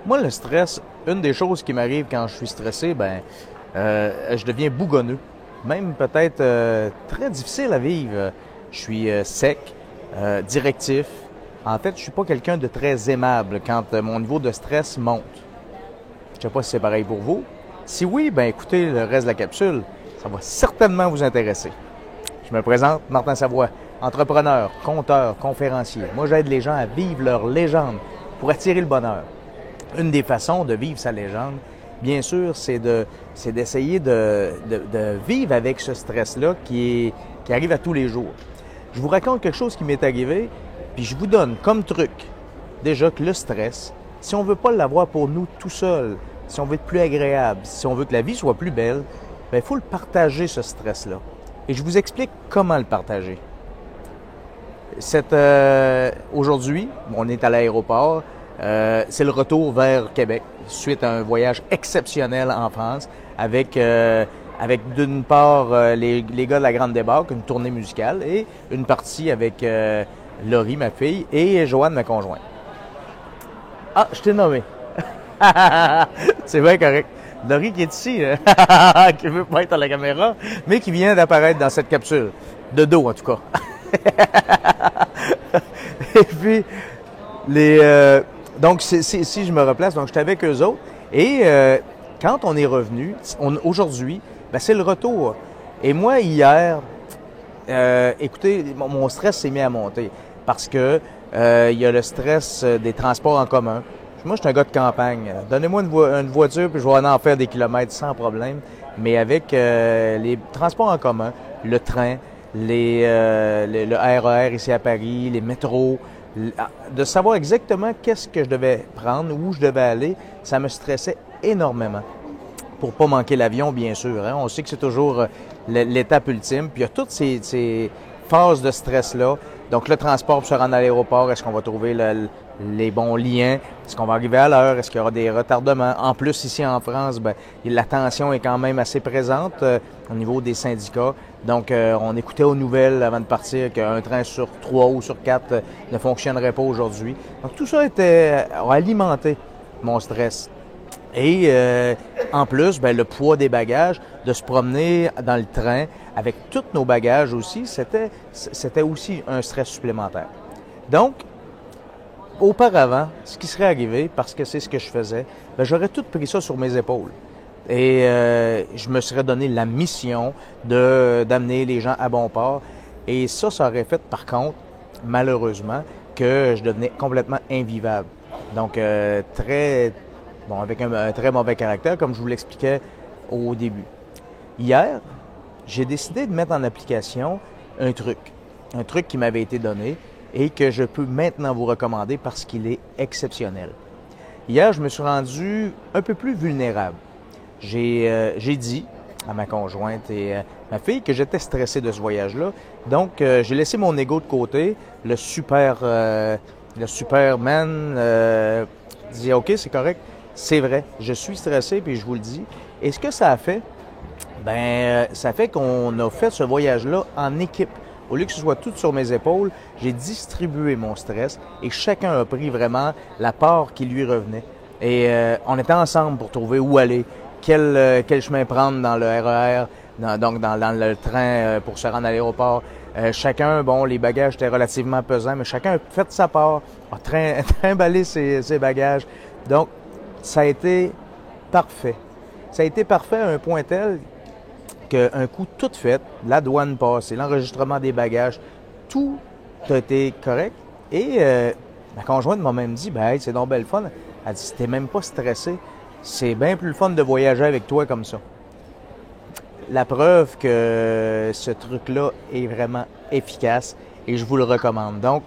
Moi, le stress, une des choses qui m'arrive quand je suis stressé, je deviens bougonneux. Même peut-être très difficile à vivre. Je suis sec, directif. En fait, je suis pas quelqu'un de très aimable quand mon niveau de stress monte. Je sais pas si c'est pareil pour vous. Si oui, ben écoutez le reste de la capsule. Ça va certainement vous intéresser. Je me présente, Martin Savoie, entrepreneur, conteur, conférencier. Moi, j'aide les gens à vivre leur légende pour attirer le bonheur. Une des façons de vivre sa légende, bien sûr, c'est d'essayer de vivre avec ce stress-là qui arrive à tous les jours. Je vous raconte quelque chose qui m'est arrivé, puis je vous donne comme truc, déjà que le stress, si on veut pas l'avoir pour nous tout seul, si on veut être plus agréable, si on veut que la vie soit plus belle, il faut le partager, ce stress-là. Et je vous explique comment le partager. Aujourd'hui, on est à l'aéroport. C'est le retour vers Québec, suite à un voyage exceptionnel en France, avec d'une part les gars de la Grande Débarque, une tournée musicale, et une partie avec Laurie, ma fille, et Joanne, ma conjointe. Ah, je t'ai nommé. C'est bien correct. Laurie qui est ici, qui veut pas être à la caméra, mais qui vient d'apparaître dans cette capsule. De dos, en tout cas. Et puis, donc, si je me replace, donc j'étais avec eux autres. Et quand on est revenu, aujourd'hui, c'est le retour. Et moi, hier, écoutez, mon stress s'est mis à monter parce que il y a le stress des transports en commun. Moi, je suis un gars de campagne. Donnez-moi une voiture, puis je vais en faire des kilomètres sans problème. Mais avec les transports en commun, le train, le RER ici à Paris, les métros, de savoir exactement qu'est-ce que je devais prendre, où je devais aller, ça me stressait énormément. Pour pas manquer l'avion, bien sûr. Hein. On sait que c'est toujours l'étape ultime. Puis il y a toutes ces phases de stress-là. Donc le transport pour se rendre à l'aéroport, est-ce qu'on va trouver les bons liens? Est-ce qu'on va arriver à l'heure? Est-ce qu'il y aura des retardements? En plus, ici en France, la tension est quand même assez présente au niveau des syndicats. Donc, on écoutait aux nouvelles avant de partir qu'un train sur 3 ou sur 4 ne fonctionnerait pas aujourd'hui. Donc, tout ça a alimenté mon stress. Et en plus, le poids des bagages, de se promener dans le train avec tous nos bagages aussi, c'était aussi un stress supplémentaire. Donc, auparavant, ce qui serait arrivé, parce que c'est ce que je faisais, j'aurais tout pris ça sur mes épaules. Et je me serais donné la mission d'amener les gens à bon port. Et ça aurait fait, par contre, malheureusement, que je devenais complètement invivable. Donc, avec un très mauvais caractère, comme je vous l'expliquais au début. Hier, j'ai décidé de mettre en application un truc qui m'avait été donné et que je peux maintenant vous recommander parce qu'il est exceptionnel. Hier, je me suis rendu un peu plus vulnérable. J'ai dit à ma conjointe et ma fille que j'étais stressé de ce voyage-là. Donc, j'ai laissé mon ego de côté. Le Superman dit « OK, c'est correct. C'est vrai, je suis stressé, puis je vous le dis. » Et ce que ça a fait, ça fait qu'on a fait ce voyage-là en équipe. Au lieu que ce soit tout sur mes épaules, j'ai distribué mon stress et chacun a pris vraiment la part qui lui revenait. Et on était ensemble pour trouver où aller, quel chemin prendre dans le RER, dans le train pour se rendre à l'aéroport. Chacun, les bagages étaient relativement pesants, mais chacun a fait sa part, a trimballé ses bagages. Donc, ça a été parfait. Ça a été parfait à un point tel qu'un coup tout fait, la douane passée, l'enregistrement des bagages, tout a été correct. Et ma conjointe m'a même dit, hey, c'est donc belle fun. Elle dit, t'es même pas stressé. C'est bien plus le fun de voyager avec toi comme ça. La preuve que ce truc-là est vraiment efficace et je vous le recommande. Donc,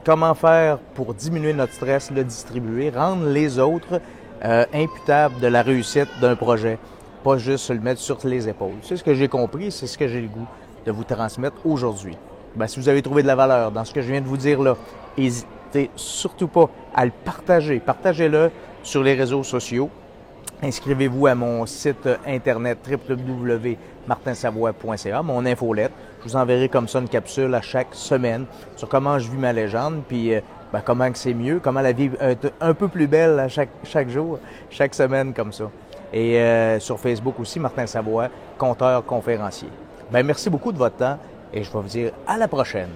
comment faire pour diminuer notre stress, le distribuer, rendre les autres imputables de la réussite d'un projet, pas juste se le mettre sur les épaules. C'est ce que j'ai compris, c'est ce que j'ai le goût de vous transmettre aujourd'hui. Si vous avez trouvé de la valeur dans ce que je viens de vous dire là, n'hésitez surtout pas à le partager. Partagez-le sur les réseaux sociaux. Inscrivez-vous à mon site internet www.martinsavoie.ca, mon infolette. Je vous enverrai comme ça une capsule à chaque semaine sur comment je vis ma légende. Puis ben, comment que c'est mieux, comment la vie est un peu plus belle à chaque jour, chaque semaine comme ça. Et sur Facebook aussi, Martin Savoie, conteur, conférencier. Ben, merci beaucoup de votre temps et je vais vous dire à la prochaine.